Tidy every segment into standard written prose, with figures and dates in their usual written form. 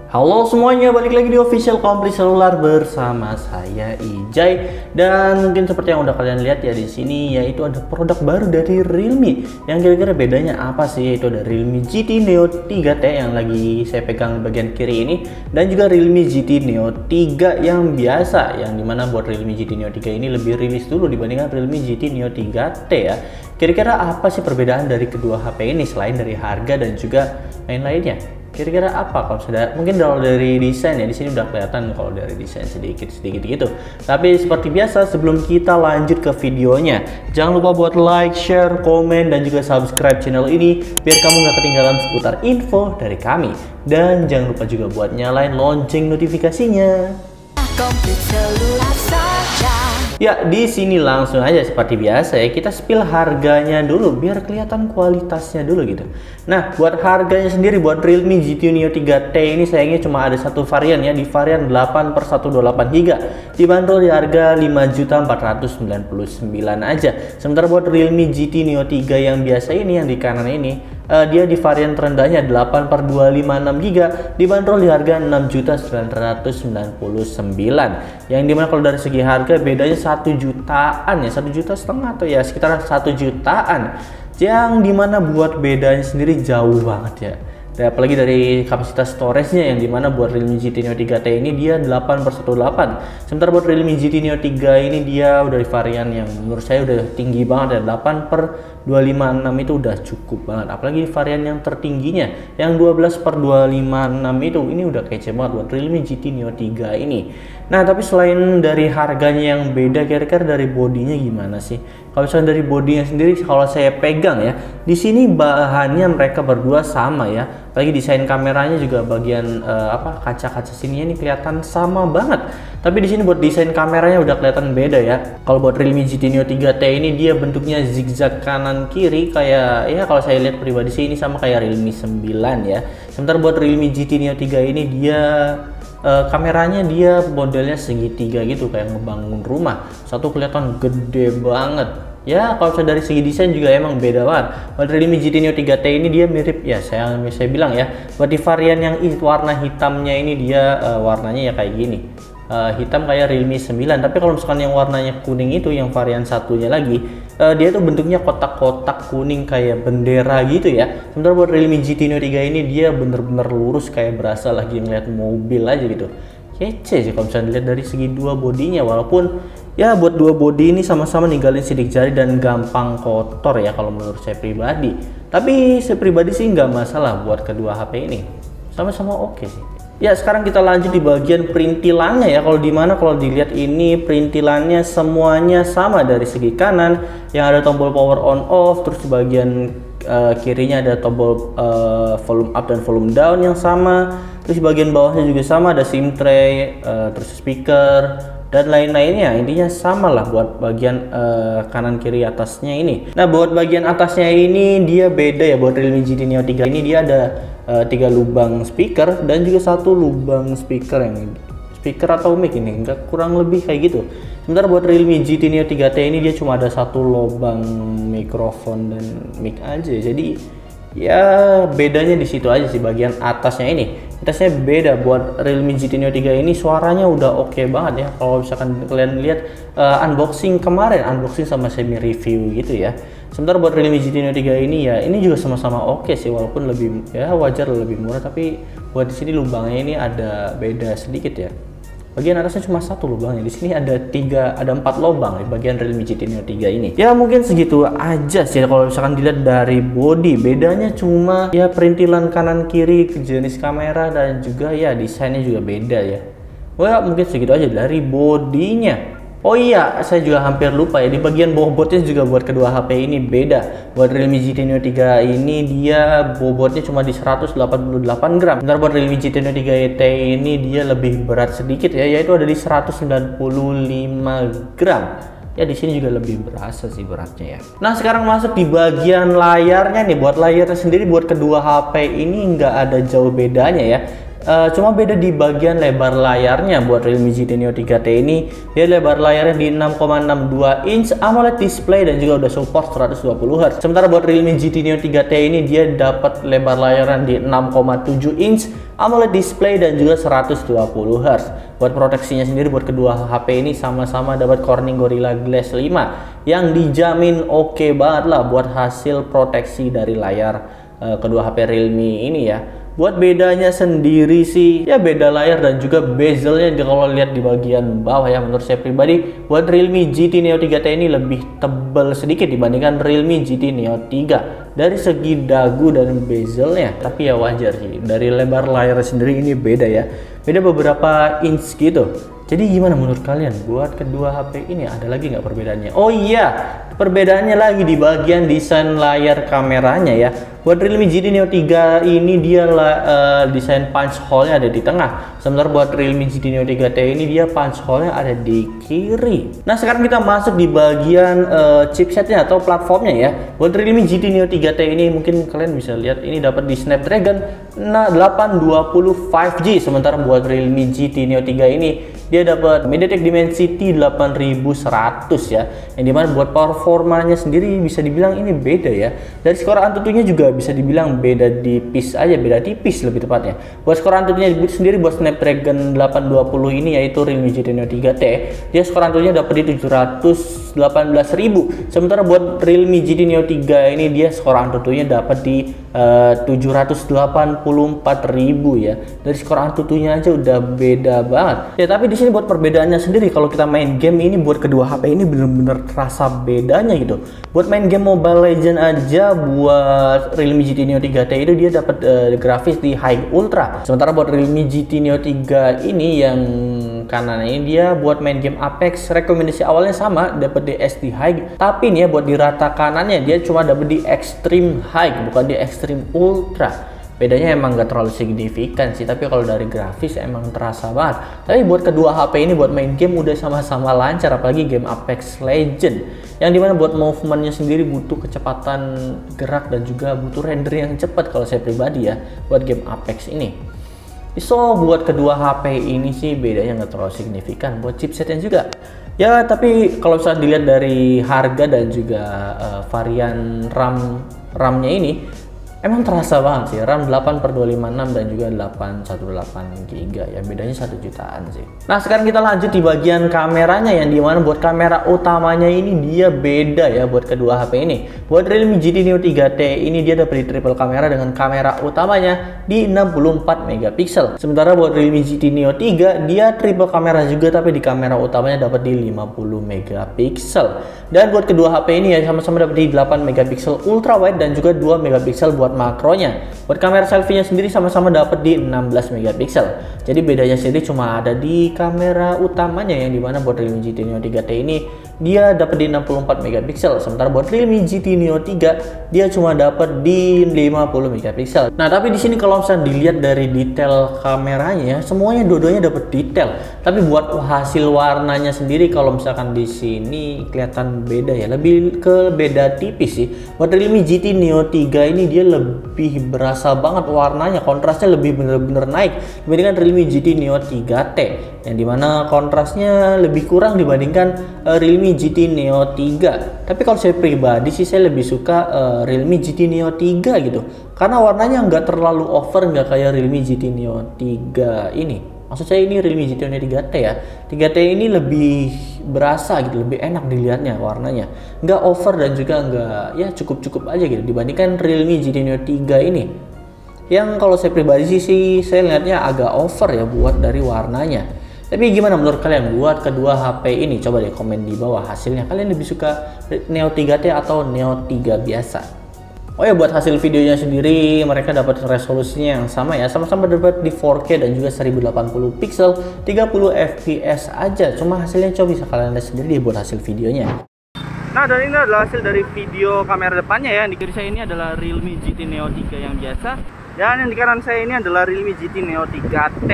Halo semuanya, balik lagi di Official Komplit Selular bersama saya Ijay. Dan mungkin seperti yang udah kalian lihat ya di sini, yaitu ada produk baru dari Realme. Yang kira-kira bedanya apa sih? Yaitu ada Realme GT Neo 3T yang lagi saya pegang di bagian kiri ini, dan juga Realme GT Neo 3 yang biasa, yang dimana buat Realme GT Neo 3 ini lebih rilis dulu dibandingkan Realme GT Neo 3T ya. Kira-kira apa sih perbedaan dari kedua HP ini selain dari harga dan juga lain-lainnya? Kira-kira apa kalau sudah, mungkin kalau dari desain ya di sini udah kelihatan kalau dari desain sedikit gitu. Tapi seperti biasa sebelum kita lanjut ke videonya, jangan lupa buat like, share, komen, dan juga subscribe channel ini biar kamu nggak ketinggalan seputar info dari kami. Dan jangan lupa juga buat nyalain lonceng notifikasinya. Komplit Selular saja. Ya, di sini langsung aja seperti biasa ya, kita spill harganya dulu biar kelihatan kualitasnya dulu gitu. Nah, buat harganya sendiri buat Realme GT Neo 3T ini sayangnya cuma ada satu varian ya, di varian 8/128GB. Dibanderol di harga 5.499 aja. Sementara buat Realme GT Neo 3 yang biasa ini, yang di kanan ini, dia di varian terendahnya 8/256GB, dibanderol di harga 6.999. Yang dimana kalau dari segi harga bedanya 1 jutaan ya, 1,5 juta atau ya sekitar 1 jutaan. Yang dimana buat bedanya sendiri jauh banget ya. Dan apalagi dari kapasitas storage-nya yang dimana buat Realme GT Neo 3T ini dia 8/128. Sementara buat Realme GT Neo 3 ini dia udah di varian yang menurut saya udah tinggi banget ya, 8/256 itu udah cukup banget. Apalagi varian yang tertingginya yang 12/256 itu, ini udah kece banget buat Realme GT Neo 3 ini. Nah, tapi selain dari harganya yang beda, kira-kira dari bodinya gimana sih? Kalau misalnya dari bodinya sendiri, kalau saya pegang ya, di sini bahannya mereka berdua sama ya. Apalagi desain kameranya juga bagian kaca-kaca sininya ini kelihatan sama banget. Tapi di sini buat desain kameranya udah kelihatan beda ya. Kalau buat Realme GT Neo 3T ini dia bentuknya zigzag kanan kiri kayak ya, kalau saya lihat pribadi sih ini sama kayak Realme 9 ya. Sementara buat Realme GT Neo 3 ini dia kameranya dia modelnya segitiga gitu kayak ngebangun rumah. Satu kelihatan gede banget. Ya, kalau saya dari segi desain juga emang beda banget. Buat Realme GT Neo 3T ini dia mirip ya, saya bilang ya. Buat di varian yang warna hitamnya ini dia warnanya ya kayak gini. Hitam kayak Realme 9, tapi kalau misalkan yang warnanya kuning itu yang varian satunya lagi, dia tuh bentuknya kotak-kotak kuning kayak bendera gitu ya. Sementara buat Realme GT Neo 3 ini dia bener-bener lurus kayak berasa lagi ngeliat mobil aja gitu. Kece sih kalau misalnya dilihat dari segi dua bodinya, walaupun ya buat dua bodi ini sama-sama ninggalin sidik jari dan gampang kotor ya kalau menurut saya pribadi. Tapi saya pribadi sih nggak masalah buat kedua HP ini, sama-sama oke sih. Ya, sekarang kita lanjut di bagian perintilannya ya. Kalau dilihat ini perintilannya semuanya sama dari segi kanan yang ada tombol power on off, terus di bagian kirinya ada tombol volume up dan volume down yang sama, terus di bagian bawahnya juga sama, ada SIM tray, terus speaker dan lain-lainnya. Intinya sama lah buat bagian kanan kiri atasnya ini. Nah, buat bagian atasnya ini dia beda ya. Buat Realme GT Neo 3 ini dia ada 3 lubang speaker dan juga 1 lubang speaker yang speaker atau mic ini, enggak, kurang lebih kayak gitu. Sementara buat Realme GT Neo 3T ini dia cuma ada 1 lubang mikrofon dan mic aja. Jadi ya bedanya di situ aja sih bagian atasnya ini. Atasnya beda. Buat Realme GT Neo 3 ini suaranya udah oke banget ya. Kalau misalkan kalian lihat unboxing kemarin, unboxing sama semi review gitu ya. Sementara buat Realme GT Neo 3 ini ya, ini juga sama-sama oke sih, walaupun lebih ya wajar lebih murah, tapi buat di sini lubangnya ini ada beda sedikit ya. Bagian atasnya cuma 1 lubangnya, di sini ada 4 lubang di bagian Realme GT Neo 3 ini. Ya mungkin segitu aja sih kalau misalkan dilihat dari body. Bedanya cuma ya perintilan kanan kiri, jenis kamera, dan juga ya desainnya juga beda ya. Wah, mungkin segitu aja dari bodinya. Oh iya, saya juga hampir lupa ya, di bagian bobotnya juga buat kedua HP ini beda. Buat Realme GT Neo 3 ini dia bobotnya cuma di 188 gram. Sementara buat Realme GT Neo 3T ini dia lebih berat sedikit ya, yaitu ada di 195 gram. Ya di sini juga lebih berasa sih beratnya ya. Nah, sekarang masuk di bagian layarnya nih. Buat layarnya sendiri buat kedua HP ini nggak ada jauh bedanya ya. Cuma beda di bagian lebar layarnya. Buat Realme GT Neo 3T ini dia lebar layarnya di 6,62 inch AMOLED display dan juga udah support 120 Hz. Sementara buat Realme GT Neo 3T ini dia dapat lebar layarnya di 6,7 inch AMOLED display dan juga 120 Hz. Buat proteksinya sendiri buat kedua HP ini sama-sama dapat Corning Gorilla Glass 5 yang dijamin oke banget lah buat hasil proteksi dari layar kedua HP Realme ini ya. Buat bedanya sendiri sih ya beda layar dan juga bezelnya kalau lihat di bagian bawah ya, menurut saya pribadi buat Realme GT Neo 3T ini lebih tebal sedikit dibandingkan Realme GT Neo 3 dari segi dagu dan bezelnya. Tapi ya wajar sih, dari lebar layar sendiri ini beda ya, beda beberapa inch gitu. Jadi gimana menurut kalian buat kedua HP ini, ada lagi nggak perbedaannya? Oh iya, perbedaannya lagi di bagian desain layar kameranya ya. Buat Realme GT Neo 3 ini dia desain punch hole-nya ada di tengah. Sementara buat Realme GT Neo 3T ini dia punch hole-nya ada di kiri. Nah sekarang kita masuk di bagian chipsetnya atau platformnya ya. Buat Realme GT Neo 3T ini mungkin kalian bisa lihat ini dapat di Snapdragon 820 5G. Sementara buat Realme GT Neo 3 ini dia dapat MediaTek Dimensity 8100 ya, yang dimana buat performanya sendiri bisa dibilang ini beda ya. Dari skor Antutunya juga bisa dibilang beda tipis aja, beda tipis lebih tepatnya. Buat skor Antutunya sendiri buat Snapdragon 820 ini yaitu Realme GT Neo 3T, dia skor Antutunya dapat di 718.000. Sementara buat Realme GT Neo 3 ini dia skor Antutunya dapat di 784.000 ya. Dari skor Antutunya aja udah beda banget. Ya tapi di sini buat perbedaannya sendiri kalau kita main game ini buat kedua HP ini bener-bener terasa bedanya gitu. Buat main game Mobile Legend aja buat Realme GT Neo 3T itu dia dapat grafis di High Ultra. Sementara buat Realme GT Neo 3 ini yang kanan ini dia buat main game Apex rekomendasi awalnya sama dapat di SD High, tapi nih ya buat di rata kanannya dia cuma dapat di Extreme High bukan di Extreme Ultra. Bedanya emang gak terlalu signifikan sih, tapi kalau dari grafis emang terasa banget. Tapi buat kedua HP ini buat main game udah sama-sama lancar, apalagi game Apex Legend yang dimana buat movementnya sendiri butuh kecepatan gerak dan juga butuh render yang cepat kalau saya pribadi ya buat game Apex ini. So buat kedua HP ini sih bedanya nggak terlalu signifikan. Buat chipsetnya juga ya, tapi kalau misalnya dilihat dari harga dan juga varian RAM-nya ini emang terasa banget sih. RAM 8/256 dan juga 818 GB ya, bedanya 1 jutaan sih. Nah sekarang kita lanjut di bagian kameranya, yang dimana buat kamera utamanya ini dia beda ya buat kedua HP ini. Buat Realme GT Neo 3T ini dia dapat di triple kamera dengan kamera utamanya di 64 megapiksel. Sementara buat Realme GT Neo 3 dia triple kamera juga tapi di kamera utamanya dapat di 50 megapiksel. Dan buat kedua HP ini ya sama-sama dapat di 8 megapiksel ultra wide dan juga 2 megapiksel buat makronya. Buat kamera selfie-nya sendiri sama-sama dapat di 16 megapiksel. Jadi bedanya sendiri cuma ada di kamera utamanya, yang dimana buat Realme GT Neo 3T ini dia dapat di 64 megapiksel. Sementara buat Realme GT Neo 3 dia cuma dapat di 50 megapiksel. Nah tapi di sini kalau misalnya dilihat dari detail kameranya ya, semuanya dua-duanya dapat detail. Tapi buat hasil warnanya sendiri kalau misalkan di sini kelihatan beda ya, lebih ke beda tipis sih. Buat Realme GT Neo 3 ini dia lebih berasa banget warnanya, kontrasnya lebih bener-bener naik dibandingkan Realme GT Neo 3T, yang dimana kontrasnya lebih kurang dibandingkan Realme GT Neo 3. Tapi kalau saya pribadi sih saya lebih suka Realme GT Neo 3 gitu, karena warnanya nggak terlalu over, nggak kayak Realme GT Neo 3 ini. Maksud saya ini Realme GT Neo 3T ya. 3T ini lebih berasa gitu, lebih enak dilihatnya warnanya. Nggak over dan juga nggak, ya cukup-cukup aja gitu dibandingkan Realme GT Neo 3 ini. Yang kalau saya pribadi sih saya lihatnya agak over ya buat dari warnanya. Tapi gimana menurut kalian buat kedua HP ini? Coba deh komen di bawah hasilnya. Kalian lebih suka Neo 3T atau Neo 3 biasa? Oh ya, buat hasil videonya sendiri mereka dapat resolusinya yang sama ya, sama-sama dapat di 4K dan juga 1080 pixel 30 fps aja. Cuma hasilnya coba bisa kalian lihat sendiri buat hasil videonya. Nah dan ini adalah hasil dari video kamera depannya ya. Yang di kiri saya ini adalah Realme GT Neo 3 yang biasa, dan yang di kanan saya ini adalah Realme GT Neo 3T.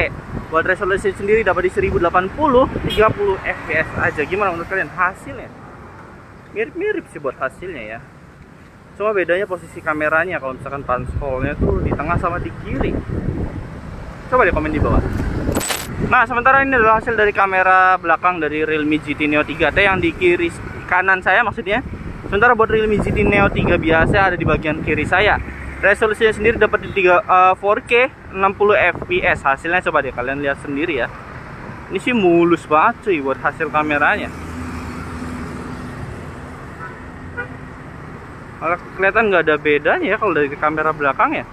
Buat resolusi sendiri dapat di 1080 30 fps aja. Gimana menurut kalian hasilnya? Mirip-mirip sih buat hasilnya ya. Cuma bedanya posisi kameranya, kalau misalkan punch hole-nya tuh di tengah sama di kiri. Coba deh komen di bawah. Nah, sementara ini adalah hasil dari kamera belakang dari Realme GT Neo 3T yang di kiri kanan saya maksudnya. Sementara buat Realme GT Neo 3 biasa ada di bagian kiri saya. Resolusinya sendiri dapat di 4K 60 fps. Hasilnya coba deh kalian lihat sendiri ya. Ini sih mulus banget cuy buat hasil kameranya. Malah kelihatan nggak ada bedanya ya kalau dari kamera belakang ya.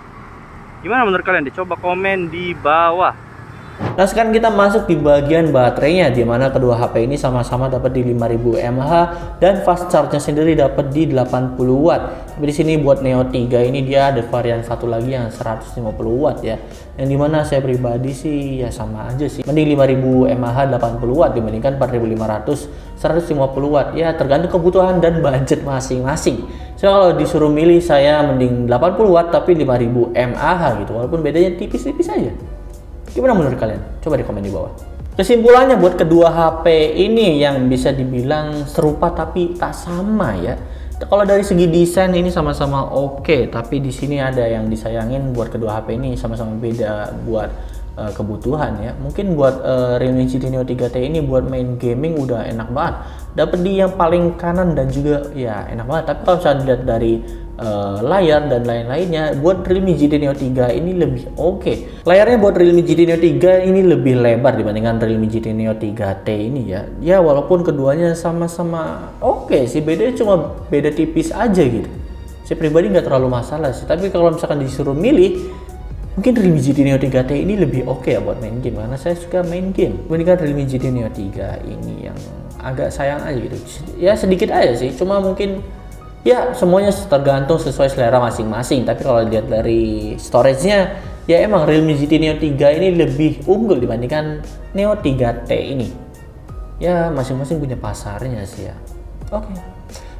Gimana menurut kalian? Coba komen di bawah. Nah, sekarang kita masuk di bagian baterainya, di mana kedua HP ini sama-sama dapat di 5000 mAh dan fast charge-nya sendiri dapat di 80 watt. Tapi di sini buat Neo 3 ini dia ada varian satu lagi yang 150 watt ya. Yang dimana saya pribadi sih ya sama aja sih. Mending 5000 mAh 80 watt dibandingkan 4500 150 watt. Ya tergantung kebutuhan dan budget masing-masing. So kalau disuruh milih saya mending 80 watt tapi 5000 mAh gitu. Walaupun bedanya tipis-tipis aja. Gimana menurut kalian? Coba di komen di bawah. Kesimpulannya buat kedua HP ini yang bisa dibilang serupa tapi tak sama ya. Kalau dari segi desain ini sama-sama oke, tapi di sini ada yang disayangin buat kedua HP ini sama-sama beda buat kebutuhan ya. Mungkin buat Realme GT Neo 3T ini buat main gaming udah enak banget. Dapat di yang paling kanan dan juga ya enak banget. Tapi kalau saya lihat dari layar dan lain-lainnya, buat Realme GT Neo 3 ini lebih oke. Layarnya buat Realme GT Neo 3 ini lebih lebar dibandingkan Realme GT Neo 3T ini ya. Ya walaupun keduanya sama-sama oke sih, bedanya cuma beda tipis aja gitu. Saya pribadi nggak terlalu masalah sih. Tapi kalau misalkan disuruh milih, mungkin Realme GT Neo 3T ini lebih oke ya buat main game, karena saya suka main game. Dibandingkan Realme GT Neo 3 ini yang agak sayang aja gitu. Ya sedikit aja sih, cuma mungkin ya semuanya tergantung sesuai selera masing-masing. Tapi kalau dilihat dari storage-nya, ya emang Realme GT Neo 3 ini lebih unggul dibandingkan Neo 3T ini. Ya masing-masing punya pasarnya sih ya. Oke.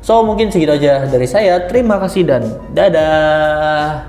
So mungkin segitu aja dari saya. Terima kasih dan dadah.